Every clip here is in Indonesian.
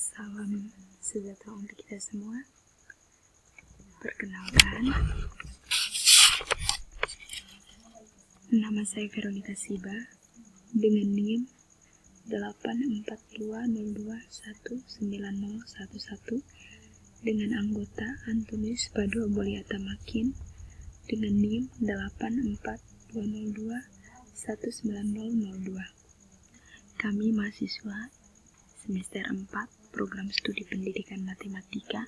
Salam sejahtera untuk kita semua. Perkenalkan, nama saya Veronica Siba dengan NIM 84202190011 dengan anggota Antonius Padua Bolyatamakin dengan NIM 84202190002. Kami mahasiswa semester 4 Program Studi Pendidikan Matematika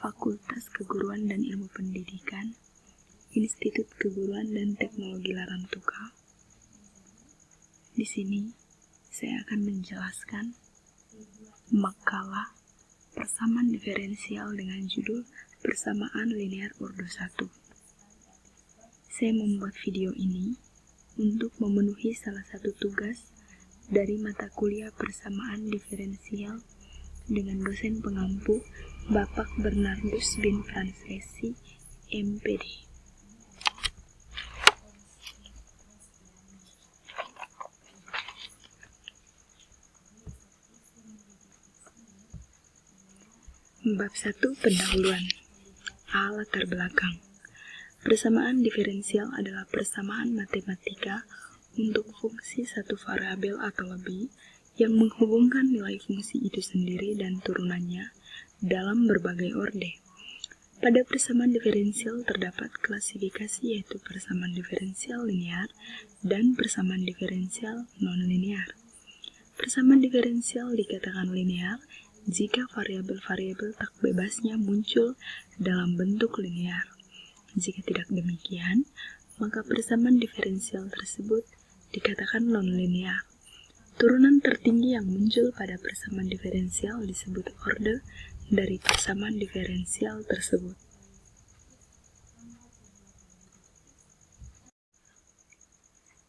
Fakultas Keguruan dan Ilmu Pendidikan Institut Keguruan dan Teknologi Larantuka. Di sini saya akan menjelaskan makalah persamaan diferensial dengan judul Persamaan Linear Ordo 1. Saya membuat video ini untuk memenuhi salah satu tugas dari mata kuliah persamaan diferensial dengan dosen pengampu Bapak Bernardus bin Francesi, MPD. Bab 1 Pendahuluan. A. Latar belakang. Persamaan diferensial adalah persamaan matematika untuk fungsi satu variabel atau lebih yang menghubungkan nilai fungsi itu sendiri dan turunannya dalam berbagai orde. Pada persamaan diferensial terdapat klasifikasi yaitu persamaan diferensial linear dan persamaan diferensial non-linear. Persamaan diferensial dikatakan linear jika variabel-variabel tak bebasnya muncul dalam bentuk linear. Jika tidak demikian, maka persamaan diferensial tersebut dikatakan non-linear. Turunan tertinggi yang muncul pada persamaan diferensial disebut orde dari persamaan diferensial tersebut.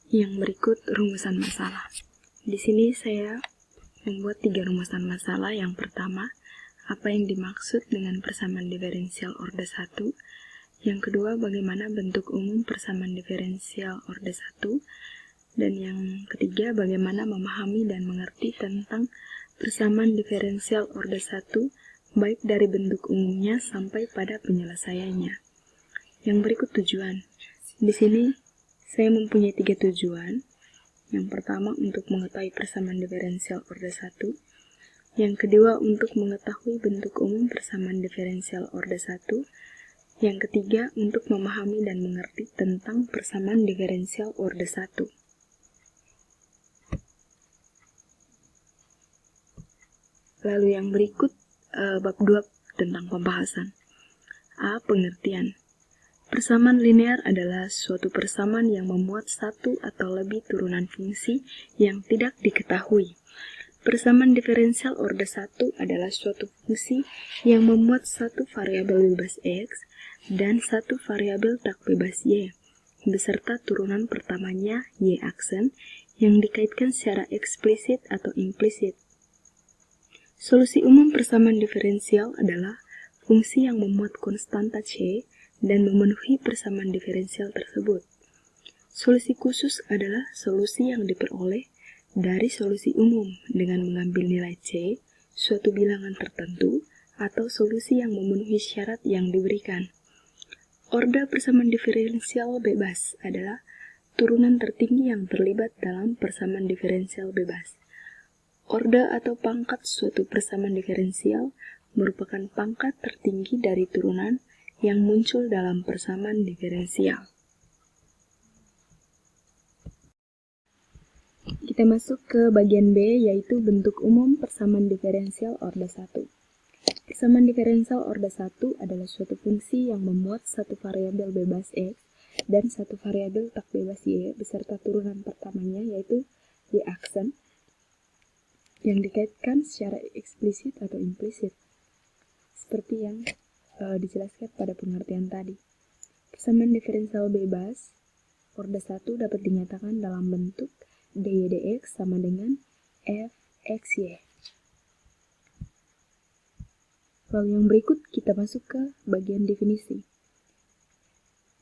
Yang berikut rumusan masalah. Di sini saya membuat 3 rumusan masalah. Yang pertama, apa yang dimaksud dengan persamaan diferensial orde 1? Yang kedua, bagaimana bentuk umum persamaan diferensial orde 1? Dan yang ketiga, bagaimana memahami dan mengerti tentang persamaan diferensial orde 1, baik dari bentuk umumnya sampai pada penyelesaiannya. Yang berikut tujuan. Di sini, saya mempunyai 3 tujuan. Yang pertama, untuk mengetahui persamaan diferensial orde 1. Yang kedua, untuk mengetahui bentuk umum persamaan diferensial orde 1. Yang ketiga, untuk memahami dan mengerti tentang persamaan diferensial orde 1. Lalu yang berikut, bab 2 tentang pembahasan. A. Pengertian. Persamaan linear adalah suatu persamaan yang memuat satu atau lebih turunan fungsi yang tidak diketahui. Persamaan diferensial orde 1 adalah suatu fungsi yang memuat satu variabel bebas X dan satu variabel tak bebas Y, beserta turunan pertamanya Y aksen yang dikaitkan secara eksplisit atau implisit. Solusi umum persamaan diferensial adalah fungsi yang memuat konstanta C dan memenuhi persamaan diferensial tersebut. Solusi khusus adalah solusi yang diperoleh dari solusi umum dengan mengambil nilai C, suatu bilangan tertentu, atau solusi yang memenuhi syarat yang diberikan. Orde persamaan diferensial bebas adalah turunan tertinggi yang terlibat dalam persamaan diferensial bebas. Orde atau pangkat suatu persamaan diferensial merupakan pangkat tertinggi dari turunan yang muncul dalam persamaan diferensial. Kita masuk ke bagian B, yaitu bentuk umum persamaan diferensial orde 1. Persamaan diferensial orde 1 adalah suatu fungsi yang memuat satu variabel bebas X dan satu variabel tak bebas Y beserta turunan pertamanya yaitu Y aksen yang dikaitkan secara eksplisit atau implisit, seperti yang dijelaskan pada pengertian tadi. Persamaan diferensial bebas orde 1 dapat dinyatakan dalam bentuk dy dx sama dengan fxy. Lalu yang berikut kita masuk ke bagian definisi.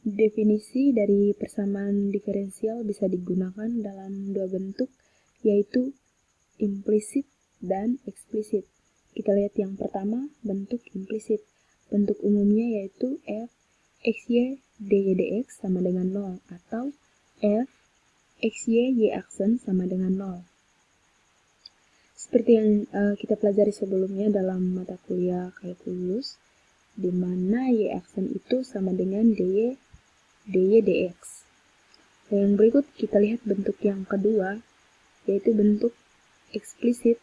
Definisi dari persamaan diferensial bisa digunakan dalam 2 bentuk, yaitu implisit dan eksplisit. kita lihat yang pertama, bentuk implisit. Bentuk umumnya yaitu f xy dy dx sama dengan 0 atau f xy y aksen sama dengan 0. Seperti yang kita pelajari sebelumnya dalam mata kuliah kalkulus, di mana y aksen itu sama dengan dy dx. Dan yang berikut kita lihat bentuk yang kedua, yaitu bentuk eksplisit,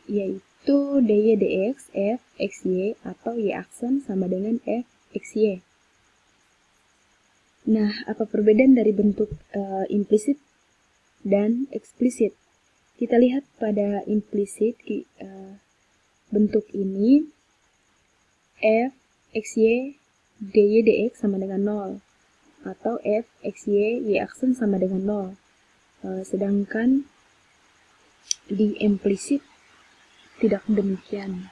yaitu dy dx f xy atau y aksen sama dengan f xy. Nah, apa perbedaan dari bentuk implisit dan eksplisit? Kita lihat pada implisit, bentuk ini f xy dy dx sama dengan 0 atau f xy y aksen sama dengan 0. Sedangkan di implisit tidak demikian.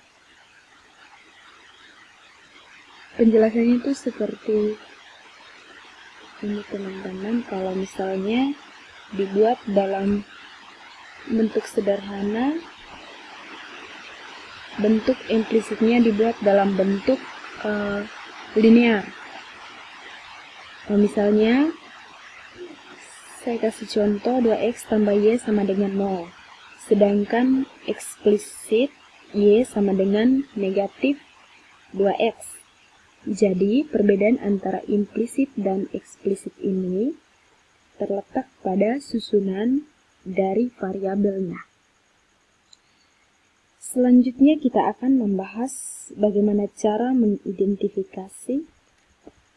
Penjelasannya itu seperti ini teman-teman. Kalau misalnya dibuat dalam bentuk sederhana, bentuk implisitnya dibuat dalam bentuk linear. Misalnya saya kasih contoh 2x tambah y sama dengan 0, sedangkan eksplisit y sama dengan negatif 2x. Jadi perbedaan antara implisit dan eksplisit ini terletak pada susunan dari variabelnya. Selanjutnya kita akan membahas bagaimana cara mengidentifikasi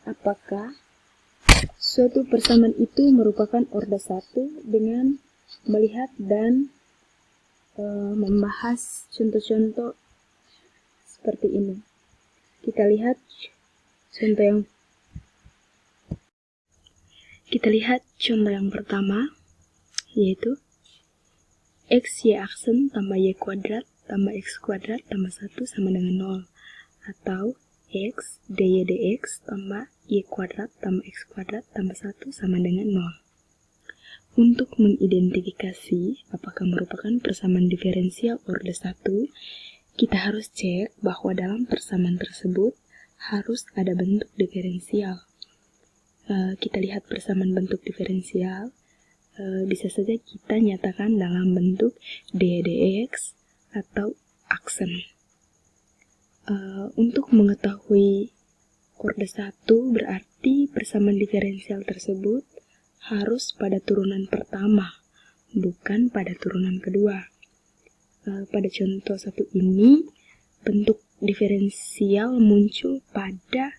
apakah suatu persamaan itu merupakan orde 1 dengan melihat dan membahas contoh-contoh seperti ini. Kita lihat contoh yang pertama, yaitu x y aksen tambah y kuadrat tambah x kuadrat tambah 1 sama dengan 0, atau x dy dx tambah y kuadrat tambah x kuadrat tambah 1 sama dengan 0. Untuk mengidentifikasi apakah merupakan persamaan diferensial orde 1, kita harus cek bahwa dalam persamaan tersebut harus ada bentuk diferensial. Kita lihat persamaan bentuk diferensial, bisa saja kita nyatakan dalam bentuk dy dx atau aksen. Untuk mengetahui orde 1 berarti persamaan diferensial tersebut harus pada turunan pertama, bukan pada turunan kedua. Pada contoh 1 ini, bentuk diferensial muncul pada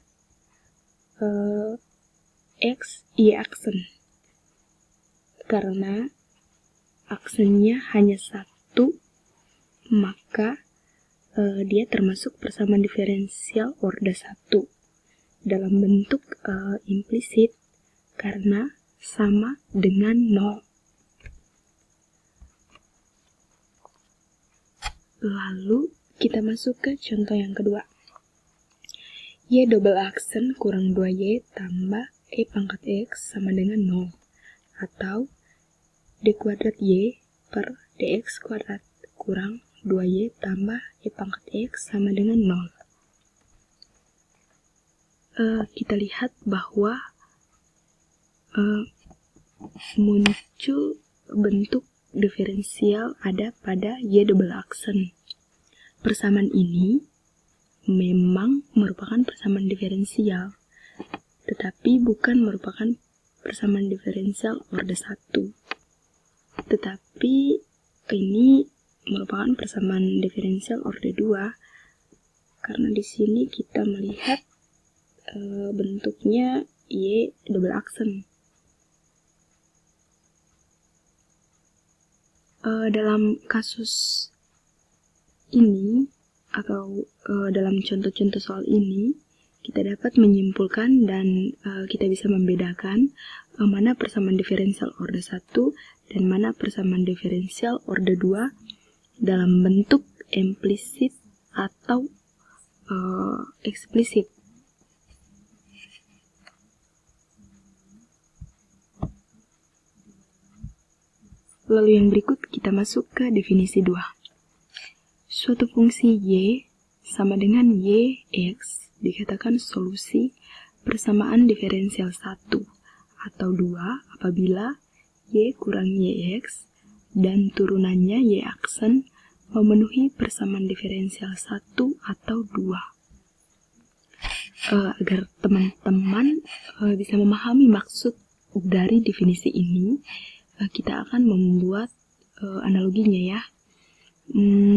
x, y aksen. Karena aksennya hanya 1, maka dia termasuk persamaan diferensial orde 1 dalam bentuk implisit karena sama dengan 0. Lalu kita masuk ke contoh yang kedua. Y double aksen kurang 2y tambah e pangkat x sama dengan 0, atau d kuadrat y per dx kuadrat kurang 2y tambah e pangkat x sama dengan 0. Kita lihat bahwa muncul bentuk diferensial ada pada y double aksen. Persamaan ini memang merupakan persamaan diferensial, tetapi bukan merupakan persamaan diferensial orde 1. Tetapi ini merupakan persamaan diferensial orde 2 karena di sini kita melihat bentuknya y double aksen. Dalam kasus ini atau dalam contoh-contoh soal ini, kita dapat menyimpulkan dan kita bisa membedakan mana persamaan diferensial orde 1 dan mana persamaan diferensial orde 2 dalam bentuk implisit atau eksplisit. Lalu yang berikut kita masuk ke definisi 2. Suatu fungsi Y sama dengan YX dikatakan solusi persamaan diferensial 1 atau 2 apabila Y kurang YX dan turunannya Y aksen memenuhi persamaan diferensial 1 atau 2. Agar teman-teman bisa memahami maksud dari definisi ini, kita akan membuat analoginya ya.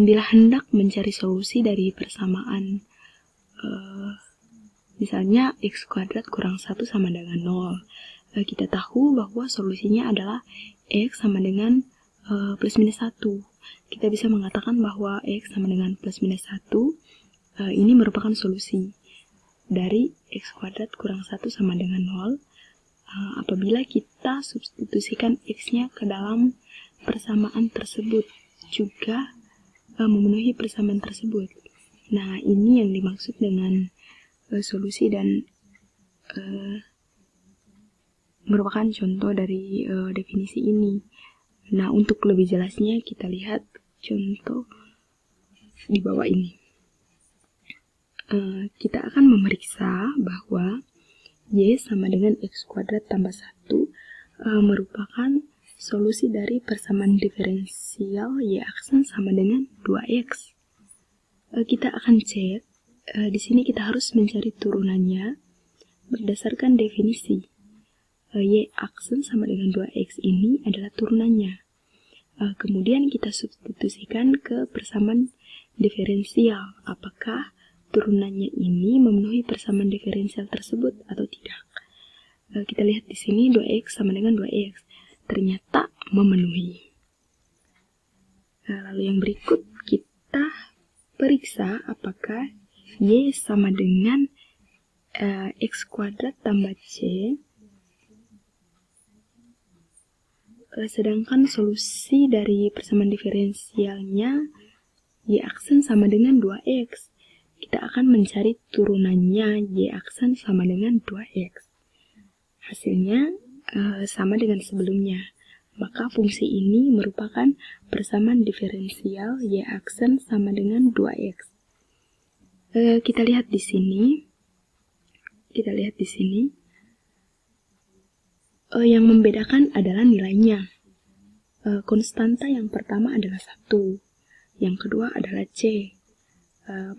Bila hendak mencari solusi dari persamaan misalnya x kuadrat kurang 1 sama dengan 0, kita tahu bahwa solusinya adalah x sama dengan plus minus 1. Kita bisa mengatakan bahwa x sama dengan plus minus 1 ini merupakan solusi dari x kuadrat kurang 1 sama dengan 0 apabila kita substitusikan x-nya ke dalam persamaan tersebut juga memenuhi persamaan tersebut. Nah, ini yang dimaksud dengan solusi dan merupakan contoh dari definisi ini. Nah, untuk lebih jelasnya kita lihat contoh di bawah ini. Kita akan memeriksa bahwa Y sama dengan X kuadrat tambah 1 merupakan solusi dari persamaan diferensial Y aksen sama dengan 2X. Kita akan cek, di sini kita harus mencari turunannya berdasarkan definisi. Y aksen sama dengan 2X ini adalah turunannya. Kemudian kita substitusikan ke persamaan diferensial. Apakah turunannya ini memenuhi persamaan diferensial tersebut atau tidak? Kita lihat di sini 2X sama dengan 2X. Ternyata memenuhi. Lalu yang berikut kita periksa apakah Y sama dengan X kuadrat tambah C, sedangkan solusi dari persamaan diferensialnya Y aksen sama dengan 2X. Kita akan mencari turunannya Y aksen sama dengan 2X. Hasilnya sama dengan sebelumnya. Maka fungsi ini merupakan persamaan diferensial Y aksen sama dengan 2X. Kita lihat di sini. Yang membedakan adalah nilainya. Konstanta yang pertama adalah 1. Yang kedua adalah C.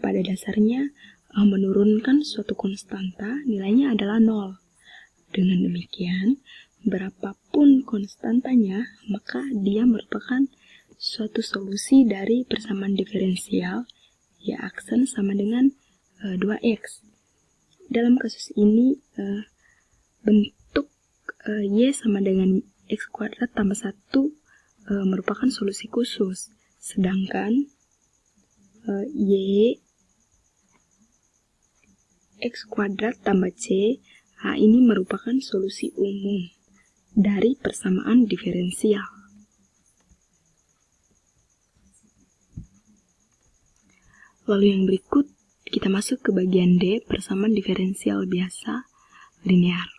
Pada dasarnya menurunkan suatu konstanta nilainya adalah 0. Dengan demikian, berapapun konstantanya, maka dia merupakan suatu solusi dari persamaan diferensial Y aksen sama dengan 2X. Dalam kasus ini, bentuk Y sama dengan X kuadrat tambah 1 merupakan solusi khusus. Sedangkan Y X kuadrat tambah C ini merupakan solusi umum dari persamaan diferensial. Lalu yang berikut, kita masuk ke bagian D, persamaan diferensial biasa linear.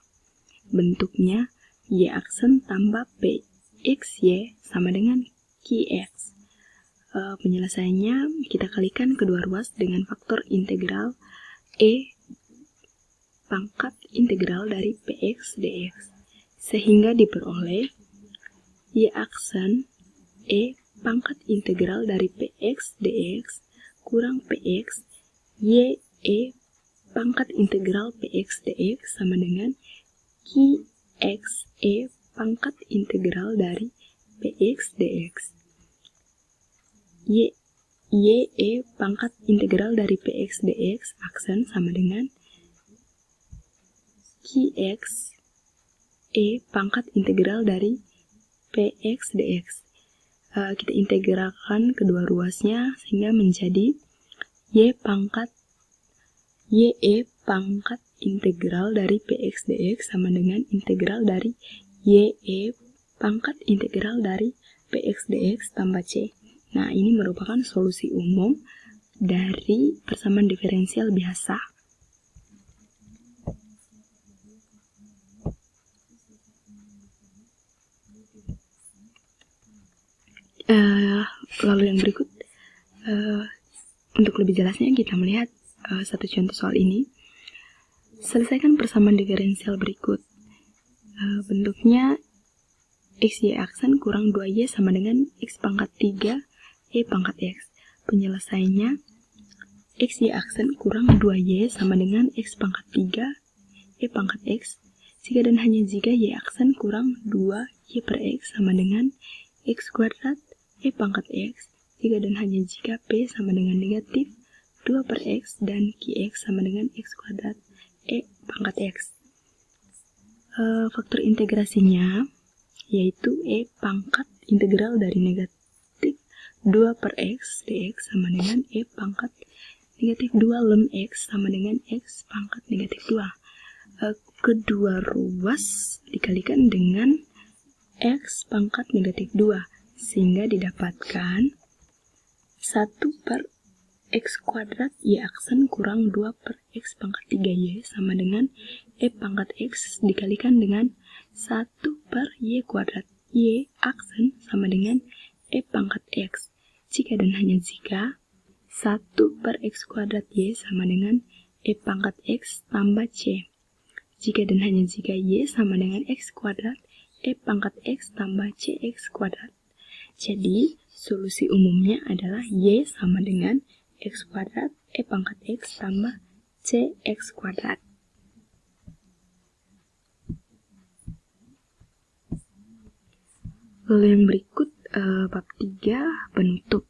Bentuknya Y aksen tambah PXY sama dengan QX. Penyelesaiannya kita kalikan kedua ruas dengan faktor integral E pangkat integral dari PX dx, sehingga diperoleh Y aksen E pangkat integral dari PX dx kurang PX Y E pangkat integral PX dx sama dengan QX E pangkat integral dari PX dx. Y E pangkat integral dari PX dx aksen sama dengan QX E pangkat integral dari PX dx. Kita integralkan kedua ruasnya sehingga menjadi Y E pangkat integral dari PX dx sama dengan integral dari Y E pangkat integral dari PX dx tambah C. Nah, ini merupakan solusi umum dari persamaan diferensial biasa. Lalu yang berikut, Untuk lebih jelasnya kita melihat satu contoh soal ini. Selesaikan persamaan diferensial berikut. Bentuknya x y aksen kurang 2y sama dengan x pangkat 3 e pangkat x. Penyelesaiannya x y aksen kurang 2y sama dengan x pangkat 3 e pangkat x jika dan hanya jika y aksen kurang 2y per x sama dengan x kuadrat e pangkat x jika dan hanya jika p sama dengan negatif 2 per x dan qx sama dengan x kuadrat e pangkat x. Faktor integrasinya yaitu e pangkat integral dari negatif 2 per x dx sama dengan e pangkat negatif 2 ln x sama dengan x pangkat negatif 2. Kedua ruas dikalikan dengan x pangkat negatif 2 sehingga didapatkan 1 per x kuadrat y aksen kurang 2 per x pangkat 3y sama dengan e pangkat x dikalikan dengan 1 per y kuadrat y aksen sama dengan e pangkat x jika dan hanya jika 1 per x kuadrat y sama dengan e pangkat x tambah c jika dan hanya jika y sama dengan x kuadrat e pangkat x tambah cx kuadrat. Jadi solusi umumnya adalah y sama dengan x kuadrat e pangkat x tambah cx kuadrat. Lalu yang berikut bab 3 penutup.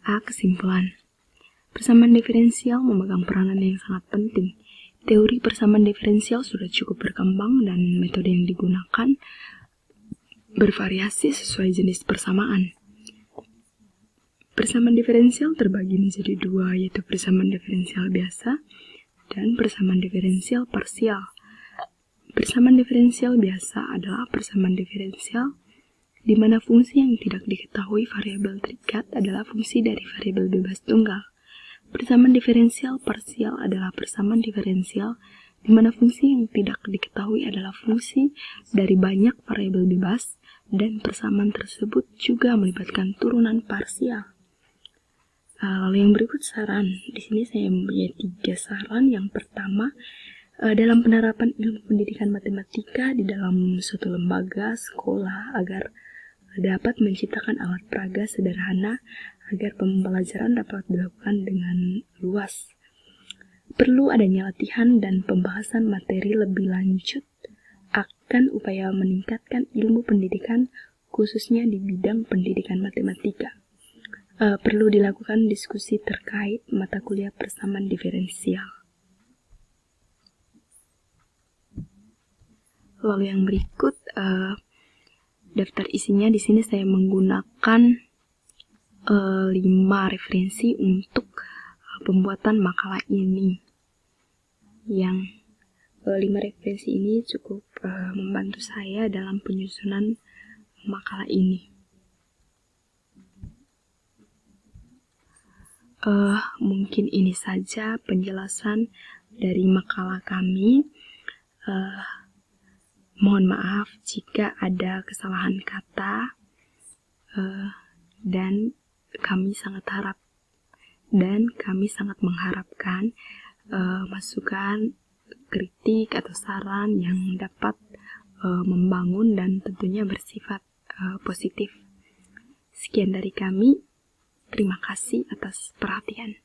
Kesimpulan. Persamaan diferensial memegang peranan yang sangat penting. Teori persamaan diferensial sudah cukup berkembang dan metode yang digunakan bervariasi sesuai jenis persamaan. Persamaan diferensial terbagi menjadi dua, yaitu persamaan diferensial biasa dan persamaan diferensial parsial. Persamaan diferensial biasa adalah persamaan diferensial di mana fungsi yang tidak diketahui variabel terikat adalah fungsi dari variabel bebas tunggal. Persamaan diferensial parsial adalah persamaan diferensial di mana fungsi yang tidak diketahui adalah fungsi dari banyak variabel bebas dan persamaan tersebut juga melibatkan turunan parsial. Lalu yang berikut saran. Di sini saya mempunyai 3 saran. Yang pertama, dalam penerapan ilmu pendidikan matematika di dalam suatu lembaga, sekolah, agar dapat menciptakan alat peraga sederhana agar pembelajaran dapat dilakukan dengan luas. Perlu adanya latihan dan pembahasan materi lebih lanjut akan upaya meningkatkan ilmu pendidikan khususnya di bidang pendidikan matematika. Perlu dilakukan diskusi terkait mata kuliah persamaan diferensial. Lalu yang berikut daftar isinya. Di sini saya menggunakan 5 referensi untuk pembuatan makalah ini. Yang 5 referensi ini cukup membantu saya dalam penyusunan makalah ini. Mungkin ini saja penjelasan dari makalah kami. Mohon maaf jika ada kesalahan kata, dan kami sangat mengharapkan masukan, kritik atau saran yang dapat membangun dan tentunya bersifat positif. Sekian dari kami. Terima kasih atas perhatian.